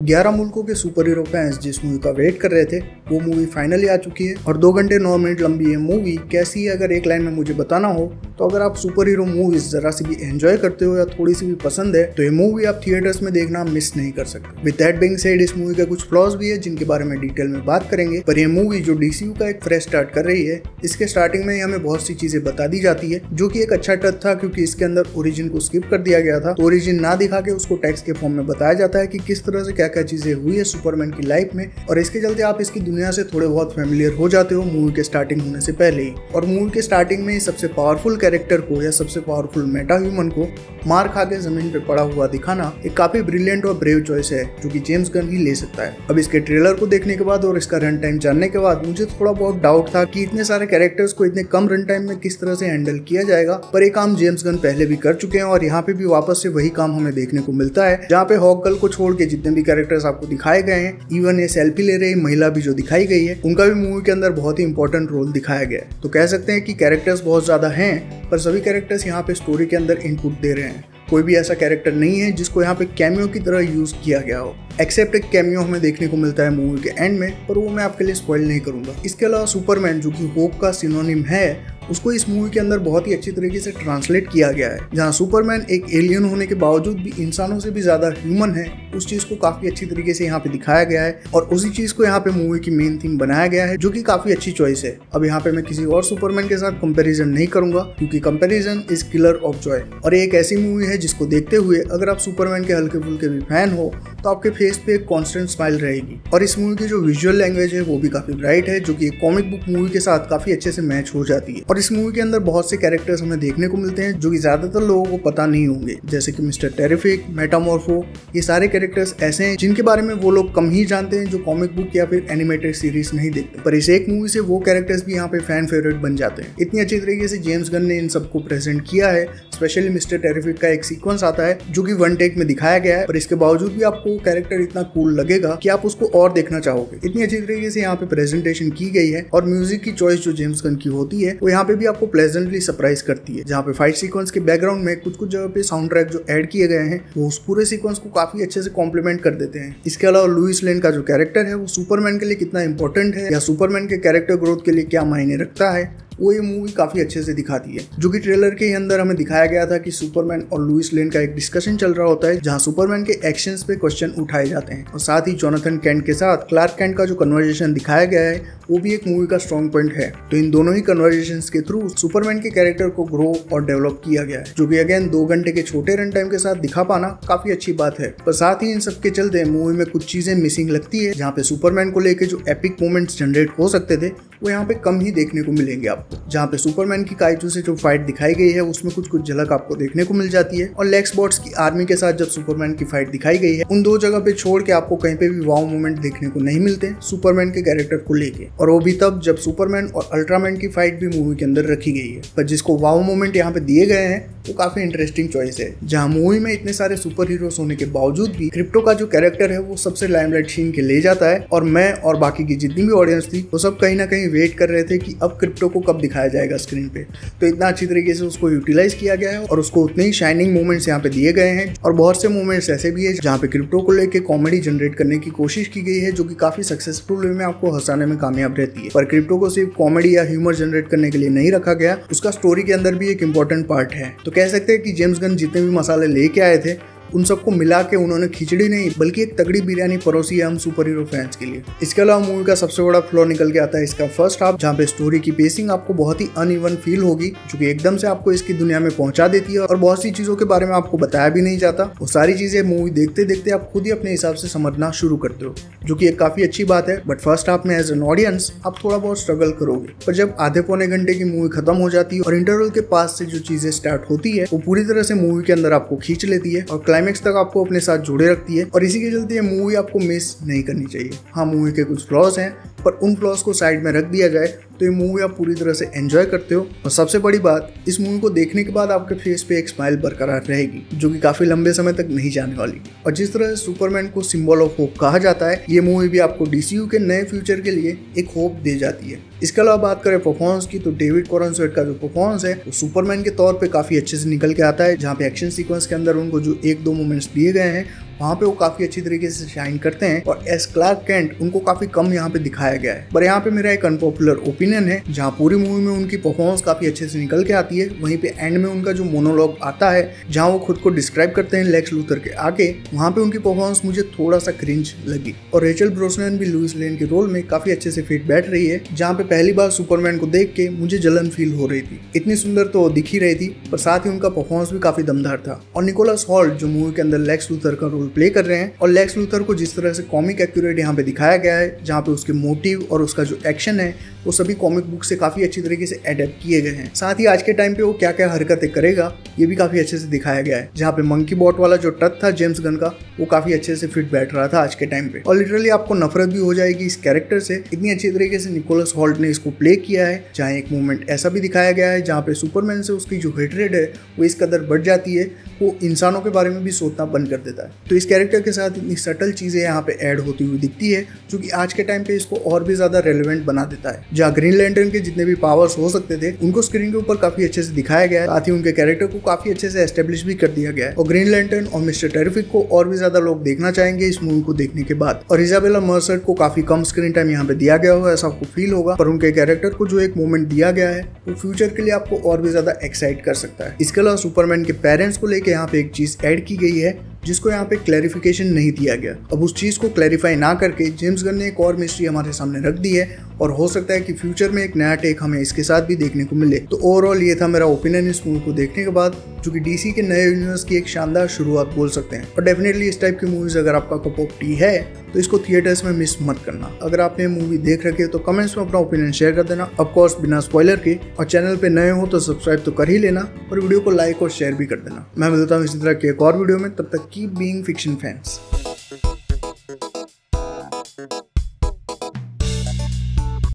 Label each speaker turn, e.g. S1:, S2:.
S1: 11 मुल्कों के super hero fans जिस मूवी का वेट कर रहे थे वो मूवी फाइनली आ चुकी है और 2 घंटे 9 मिनट लंबी है मूवी। कैसी है अगर एक लाइन में मुझे बताना हो तो अगर आप सुपर हीरो मूवीज जरा सी भी एंजॉय करते हो या थोड़ी सी भी पसंद है तो ये मूवी आप थिएटर्स में देखना मिस नहीं कर सकते। विद दैट बीइंग सेड इस मूवी का कुछ फ्लॉज भी है जिनके बारे में डिटेल में बात करेंगे, पर यह मूवी जो डीसीयू का एक फ्रेश स्टार्ट कर रही है इसके स्टार्टिंग में हमें बहुत सी चीजें बता दी जाती है जो कि एक अच्छा टच था क्योंकि इसके अंदर ओरिजिन को स्किप कर दिया गया था। तो ओरिजिन ना दिखा के उसको टेक्स्ट के फॉर्म में बताया जाता है कि किस तरह से क्या क्या चीजें हुई है सुपरमैन की लाइफ में, और इसके चलते आप इसकी दुनिया से थोड़े बहुत फेमिलियर हो जाते हो मूवी के स्टार्टिंग होने से पहले ही। और मूवी के स्टार्टिंग में सबसे पावरफुल कैरेक्टर को या सबसे पावरफुल मेटा ह्यूमन को मार खा के जमीन पे पड़ा हुआ दिखाना एक काफी ब्रिलियंट और ब्रेव चॉइस है जो कि जेम्स गन ही ले सकता है। अब इसके ट्रेलर को देखने के बाद और इसका रन टाइम जानने के बाद मुझे थोड़ा बहुत डाउट था कि इतने सारे कैरेक्टर्स को इतने कम रन टाइम में किस तरह से हैंडल किया जाएगा, पर ये काम जेम्स गन पहले भी कर चुके हैं और यहाँ पे भी वापस से वही काम हमें देखने को मिलता है जहाँ पे हॉक गर्ल को छोड़ के जितने भी कैरेक्टर्स आपको दिखाए गए हैं, इवन ये सेल्फी ले रही महिला भी जो दिखाई गई है उनका भी मूवी के अंदर बहुत ही इंपॉर्टेंट रोल दिखाया गया है। तो कह सकते हैं कि कैरेक्टर्स बहुत ज्यादा हैं पर सभी कैरेक्टर्स यहाँ पे स्टोरी के अंदर इनपुट दे रहे हैं। कोई भी ऐसा कैरेक्टर नहीं है जिसको यहाँ पे कैमियो की तरह यूज किया गया हो, एक्सेप्ट एक कैमियो हमें देखने को मिलता है मूवी के एंड में, पर वो मैं आपके लिए स्पॉइल नहीं करूंगा। इसके अलावा सुपरमैन जो कि होप का सिनोनिम है उसको इस मूवी के अंदर बहुत ही अच्छी तरीके से ट्रांसलेट किया गया है। जहाँ सुपरमैन एक एलियन होने के बावजूद भी इंसानों से भी ज्यादा ह्यूमन है, उस चीज को काफी अच्छी तरीके से यहाँ पे दिखाया गया है और उसी चीज को यहाँ पे मूवी की मेन थीम बनाया गया है जो कि काफी अच्छी चॉइस है। अब यहाँ पे मैं किसी और सुपरमैन के साथ कंपैरिजन नहीं करूंगा क्योंकि comparison is killer of Joy, और ये एक ऐसी मूवी है जिसको देखते हुए अगर आप सुपरमैन के हल्के फुल्के भी फैन हो तो आपके फेस पे एक कॉन्स्टेंट स्माइल रहेगी। और इस मूवी की जो विजुअल लैंग्वेज है वो भी काफी ब्राइट है जो कि एक कॉमिक बुक मूवी के साथ काफी अच्छे से मैच हो जाती है। और इस मूवी के अंदर बहुत से कैरेक्टर्स हमें देखने को मिलते हैं जो कि ज्यादातर लोगों को पता नहीं होंगे, जैसे कि मिस्टर टेरिफिक, मेटामॉर्फो। ये सारे कैरेक्टर्स ऐसे हैं जिनके बारे में वो लोग कम ही जानते हैं जो कॉमिक बुक या फिर एनिमेटेड सीरीज नहीं देखते, पर इस एक मूवी से वो कैरेक्टर्स भी यहाँ पे फैन फेवरेट बन जाते हैं। इतनी अच्छी तरीके से जेम्स गन ने इन सबको प्रेजेंट किया है। स्पेशली मिस्टर टेरिफिक का एक सीक्वेंस आता है जो कि वन टेक में दिखाया गया है, पर इसके बावजूद भी आपको कैरेक्टर इतना कूल लगेगा कि आप उसको और देखना चाहोगे। इतनी अच्छी तरीके से यहाँ पे प्रेजेंटेशन की गई है और म्यूजिक की चॉइस जो जेम्स गन की होती है वो यहाँ पे भी आपको प्लेजेंटली सरप्राइज करती है। जहाँ पे फाइट सीक्वेंस के बैकग्राउंड में कुछ कुछ जगह पे साउंड ट्रैक जो ऐड किए गए हैं वो उस पूरे सीक्वेंस को काफी अच्छे से कॉम्प्लीमेंट कर देते हैं। इसके अलावा लुइस लेन का जो कैरेक्टर है वो सुपरमैन के लिए कितना इंपॉर्टेंट है या सुपरमैन के कैरेक्टर ग्रोथ के लिए क्या मायने रखता है वो ये मूवी काफी अच्छे से दिखाती है। जो कि ट्रेलर के अंदर हमें दिखाया गया था कि सुपरमैन और लुइस लेन का एक डिस्कशन चल रहा होता है जहां सुपरमैन के एक्शंस पे क्वेश्चन उठाए जाते हैं, और साथ ही जोनाथन कैंट के साथ क्लार्क कैंट का जो कन्वर्सेशन दिखाया गया है वो भी एक मूवी का स्ट्रॉन्ग पॉइंट है। तो इन दोनों ही कन्वर्सेशंस के थ्रू सुपरमैन के कैरेक्टर को ग्रो और डेवलप किया गया है, जो कि अगेन 2 घंटे के छोटे रन टाइम के साथ दिखा पाना काफी अच्छी बात है। पर साथ ही इन सब के चलते मूवी में कुछ चीजें मिसिंग लगती है, जहाँ पे सुपरमैन को लेके जो एपिक मोमेंट्स जनरेट हो सकते थे वो यहाँ पे कम ही देखने को मिलेंगे आपको। जहाँ पे सुपरमैन की काइजू से जो फाइट दिखाई गई है उसमें कुछ कुछ झलक आपको देखने को मिल जाती है, और लेक्स बॉट्स की आर्मी के साथ जब सुपरमैन की फाइट दिखाई गई है उन 2 जगह पे छोड़ के आपको कहीं पे भी वाव मोमेंट देखने को नहीं मिलते सुपरमैन के कैरेक्टर को लेके, और वो भी तब जब सुपरमैन और अल्ट्रामैन की फाइट भी मूवी के अंदर रखी गई है। पर जिसको वाव मोमेंट यहाँ पे दिए गए हैं वो काफी इंटरेस्टिंग चॉइस है। जहाँ मूवी में इतने सारे सुपर हीरोज होने के बावजूद भी क्रिप्टो का जो कैरेक्टर है वो सबसे लाइमलाइट छीन के ले जाता है, और मैं और बाकी की जितनी भी ऑडियंस थी वो सब कहीं ना कहीं वेट कर रहे थे कि अब क्रिप्टो को कब दिखाया जाएगा स्क्रीन पे। तो इतना अच्छी तरीके से उसको यूटिलाइज किया गया है और उसको उतने ही शाइनिंग मोमेंट्स यहाँ पे दिए गए हैं, और बहुत से मोमेंट्स ऐसे भी है जहाँ पे क्रिप्टो को लेके कॉमेडी जनरेट करने की कोशिश की गई है जो कि काफी सक्सेसफुल वे में आपको हंसाने में कामयाब रहती है। पर क्रिप्टो को सिर्फ कॉमेडी या ह्यूमर जनरेट करने के लिए नहीं रखा गया, उसका स्टोरी के अंदर भी एक इंपॉर्टेंट पार्ट है। तो कह सकते हैं कि जेम्स गन जितने भी मसाले लेके आए थे उन सबको मिला के उन्होंने खिचड़ी नहीं बल्कि एक तगड़ी बिरयानी परोसी है हम सुपर हीरो फैंस के लिए। इसके अलावा मूवी का सबसे बड़ा फ्लॉ निकल के आता है इसका फर्स्ट हाफ, जहाँ पे स्टोरी की पेसिंग आपको बहुत ही अनइवन फील होगी जो कि एकदम से आपको इसकी दुनिया में पहुंचा देती है और बहुत सी चीजों के बारे में आपको बताया भी नहीं जाता। वो सारी चीजें मूवी देखते देखते आप खुद ही अपने हिसाब से समझना शुरू करते हो, जो कि एक काफी अच्छी बात है। बट फर्स्ट हाफ में एज एन ऑडियंस आप थोड़ा बहुत स्ट्रगल करोगे, पर जब आधे पौने घंटे की मूवी खत्म हो जाती है और इंटरवल के पास से जो चीजें स्टार्ट होती है वो पूरी तरह से मूवी के अंदर आपको खींच लेती है और क्लाइमेक्स तक आपको अपने साथ जोड़े रखती है, और इसी के चलते ये मूवी आपको मिस नहीं करनी चाहिए। हाँ, मूवी के कुछ फ्लॉज हैं पर उन फ्लॉज को साइड में रख दिया जाए तो ये मूवी आप पूरी तरह से एंजॉय करते हो। और सबसे बड़ी बात, इस मूवी को देखने के बाद आपके फेस पे एक स्माइल बरकरार रहेगी जो कि काफी लंबे समय तक नहीं जाने वाली। और जिस तरह से सुपरमैन को सिंबल ऑफ होप कहा जाता है, ये मूवी भी आपको डीसीयू के नए फ्यूचर के लिए एक होप दे जाती है। इसके अलावा बात करें परफॉर्मेंस की तो डेविड कॉरनस्वेट का जो परफॉर्मेंस है वो सुपरमैन के तौर पे काफी अच्छे से निकल के आता है, जहाँ पे एक्शन सीक्वेंस के अंदर उनको जो 1-2 मोमेंट्स दिए गए हैं वहाँ पे वो काफी अच्छी तरीके से शाइन करते हैं और एस क्लार्क कैंट उनको काफी कम यहाँ पे दिखाया गया है। पर यहाँ पे मेरा एक अनपॉपुलर ओपिनियन है, जहाँ पूरी मूवी में उनकी परफॉर्मेंस काफी अच्छे से निकल के आती है, वहीं पे एंड में उनका जो मोनोलॉग आता है जहाँ वो खुद को डिस्क्राइब करते हैं लेक्स लूथर के आगे, वहाँ पे उनकी परफॉर्मेंस मुझे थोड़ा सा क्रिंज लगी। और रेचल ब्रोसनैन भी लुइस लेन के रोल में काफी अच्छे से फिट बैठ रही है, जहाँ पे पहली बार सुपरमैन को देख के मुझे जलन फील हो रही थी। इतनी सुंदर तो दिख ही रही थी, पर साथ ही उनका परफॉर्मेंस भी काफी दमदार था। और निकोलस हॉल्ट जो मूवी के अंदर लेक्स लूथर का रोल प्ले कर रहे हैं, और लेक्स लूथर को जिस तरह से कॉमिक एक्यूरेट यहाँ पे दिखाया गया है, जहाँ पे उसके मोटिव और उसका जो एक्शन है वो सभी कॉमिक बुक से काफी अच्छी तरीके से एडेप्ट किए गए हैं। साथ ही आज के टाइम पे वो क्या क्या हरकतें करेगा ये भी काफी अच्छे से दिखाया गया है, जहाँ पे मंकी बॉट वाला जो टच था जेम्स गन का वो काफी अच्छे से फिट बैठ रहा था आज के टाइम पे। और लिटरली आपको नफरत भी हो जाएगी इस कैरेक्टर से, इतनी अच्छी तरीके से निकोलस हॉल्ट ने इसको प्ले किया है। जहाँ एक मोमेंट ऐसा भी दिखाया गया है जहाँ पे सुपरमैन से उसकी जो हेट्रेड है वो इस कदर बढ़ जाती है, वो इंसानों के बारे में भी सोचना बंद कर देता है। तो इस कैरेक्टर के साथ इतनी सटल चीजें यहाँ पे ऐड होती हुई दिखती है, जो कि आज के टाइम पे इसको और भी ज्यादा रेलेवेंट बना देता है। जहाँ ग्रीन लैंटर्न के जितने भी पावर्स हो सकते थे उनको स्क्रीन के ऊपर काफी अच्छे से दिखाया गया है, साथ ही उनके कैरेक्टर को काफी अच्छे से एस्टेब्लिश भी कर दिया गया है। और ग्रीन लैंटर्न और मिस्टर टेरिफिक को और भी ज्यादा लोग देखना चाहेंगे इस मूवी को देखने के बाद। और इजाबेला मर्सर को काफी कम स्क्रीन टाइम यहाँ पे दिया गया होगा ऐसा आपको फील होगा, पर उनके कैरेक्टर को जो एक मोमेंट दिया गया है वो फ्यूचर के लिए आपको और भी ज्यादा एक्साइट कर सकता है। इसके अलावा सुपरमैन के पेरेंट्स को लेके यहाँ पे एक चीज ऐड की गई है जिसको यहाँ पे क्लैरिफिकेशन नहीं दिया गया। अब उस चीज को क्लैरिफाई ना करके जेम्स गन ने एक और मिस्ट्री हमारे सामने रख दी है, और हो सकता है कि फ्यूचर में एक नया टेक हमें इसके साथ भी देखने को मिले। तो ओवरऑल ये था मेरा ओपिनियन इस मूवी को देखने के बाद, जो कि डीसी के नए यूनिवर्स की एक शानदार शुरुआत बोल सकते हैं। और डेफिनेटली इस टाइप की मूवीज अगर आपका कप ऑफ टी है तो इसको थिएटर्स में मिस मत करना। अगर आपने मूवी देख रखी है तो कमेंट्स में अपना ओपिनियन शेयर कर देना, ऑफ कोर्स बिना स्पॉइलर के। और चैनल पे नए हो तो सब्सक्राइब तो कर ही लेना, और वीडियो को लाइक और शेयर भी कर देना। मैं मिलता हूँ इसी तरह के एक और वीडियो में, तब तक कीप बीइंग फिक्शन फैंस।